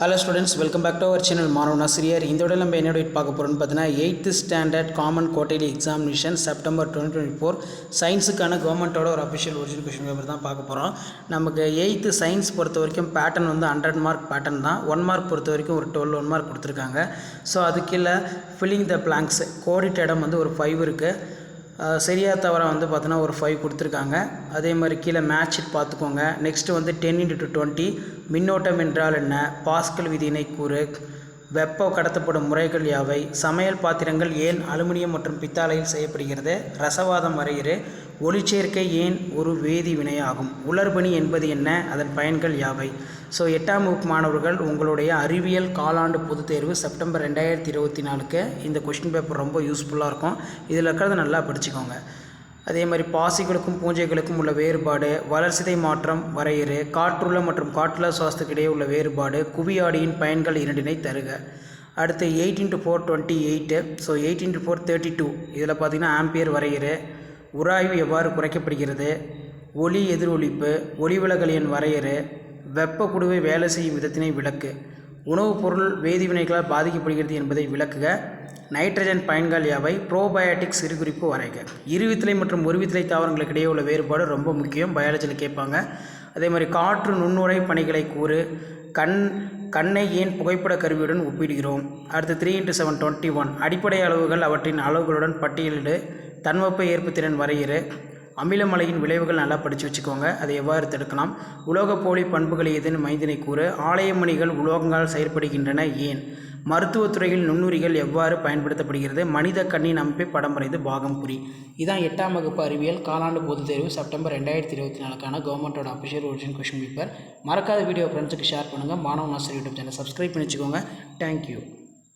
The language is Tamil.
Hello students, welcome back to our channel மாணவன் ஆசிரியர். இந்த வீடியோல நம்ம என்ன பார்க்க போறோம்னு பார்த்தீங்கன்னா 8th standard common quarterly examination September 2024 சயின்ஸுக்கான கவர்மெண்ட்டோட ஒரு அஃபிஷியல் ஒரிஜினல் கொஸ்டின் பேப்பர் தான் பார்க்க போகிறோம். நமக்கு 8th சயின்ஸ் பொறுத்த வரைக்கும் பேட்டர்ன் வந்து 100 மார்க் பேட்டர்ன் தான். 1 மார்க் பொறுத்த வரைக்கும் ஒரு 12 மார்க் கொடுத்துருக்காங்க. ஸோ அதுக்குள்ள ஃபில்லிங் த பிளாங்க்ஸ் கோடிட்ட இடம் வந்து ஒரு 5 இருக்குது. சரியாக தவிர வந்து பார்த்தோன்னா ஒரு 5 கொடுத்துருக்காங்க. அதே மாதிரி கீழே மேட்ச் ஷீட் பார்த்துக்கோங்க. நெக்ஸ்ட்டு வந்து 10x20 மின்னோட்டம் என்றால் என்ன, பாஸ்கல் விதியினை கூறு, வெப்ப கடத்தப்படும் முறைகள் யாவை, சமையல் பாத்திரங்கள் ஏன் அலுமினியம் மற்றும் பித்தாளையில் செய்யப்படுகிறது, ரசவாதம் வரையிறு, ஒளிச்சேர்க்கை ஏன் ஒரு வேதி வினையாகும், உலர்பனி என்பது என்ன, அதன் பயன்கள் யாவை. ஸோ 8ஆம் வகுப்பு மாணவர்கள் உங்களுடைய அறிவியல் காலாண்டு பொதுத் தேர்வு செப்டம்பர் 2024க்கு இந்த கொஸ்டின் பேப்பர் ரொம்ப யூஸ்ஃபுல்லாக இருக்கும். இதில் இருக்கிறத நல்லா படிச்சுக்கோங்க. அதே மாதிரி பாசிகளுக்கும் பூஞ்சைகளுக்கும் உள்ள வேறுபாடு, வளர்சிதை மாற்றம் வரையிறு, காற்றுள்ள மற்றும் காற்றுள்ள சுவாசத்துக்கு இடையே உள்ள வேறுபாடு, குவியாடியின் பயன்கள் இரண்டினை தருக. அடுத்து 8x4 28. So 8x4 32. இதில் பார்த்திங்கன்னா ஆம்பியர் வரையிறு, உராய்வு எவ்வாறு குறைக்கப்படுகிறது, ஒளி எதிரொலிப்பு, ஒளிவிலகல் எண் வரையிறு, வெப்ப குடுவை வேலை செய்யும் விதத்தினை விளக்கு, உணவுப் பொருள் வேதிவினைகளால் பாதிக்கப்படுகிறது என்பதை விளக்குக, நைட்ரஜன் பயன்கள் யாவை, ப்ரோபயோட்டிக் சிறுகுறிப்பு வரைக. இருவித்திலை மற்றும் ஒருவித்திலை தாவரங்களுக்கு இடையே உள்ள வேறுபாடு ரொம்ப முக்கியம், பயாலஜியில் கேட்பாங்க. அதே மாதிரி காற்று நுண்ணுரை பணிகளை கூறு, கண்ணை ஏன் புகைப்பட கருவியுடன் ஒப்பிடுகிறோம். அடுத்து 3x7 21. அடிப்படை அளவுகள் அவற்றின் அளவுகளுடன் பட்டியலிடு, தன்வெப்ப ஏற்புத்திறன் வரையிறு, அமிலமலையின் விளைவுகள் நல்லா படித்து வச்சுக்கோங்க, அதை எவ்வாறு தடுக்கலாம், உலோகப்போலி பண்புகள் எதன் மைந்தினை கூறு, ஆலயமணிகள் உலோகங்களால் செயற்படுகின்றன ஏன், மருத்துவத்துறையில் நுண்ணுரிகள் எவ்வாறு பயன்படுத்தப்படுகிறது, மனித கண்ணின் அமைப்பை படம் வரைந்து பாகம் புரி. இதான் 8ஆம் வகுப்பு அறிவியல் காலாண்டு பொதுத் தேர்வு செப்டம்பர் 2024க்கான கவர்மெண்ட்டோட அஃபிஷியல் ஒரிஜினல் கொஸ்டின் பேப்பர். மறக்காத வீடியோ ஃப்ரெண்ட்ஸுக்கு ஷேர் பண்ணுங்கள். மாணவன் ஆசிரியர் யூடியூப் சேனல் சப்ஸ்கிரைப் பண்ணி வச்சுக்கோங்க. தேங்க்யூ.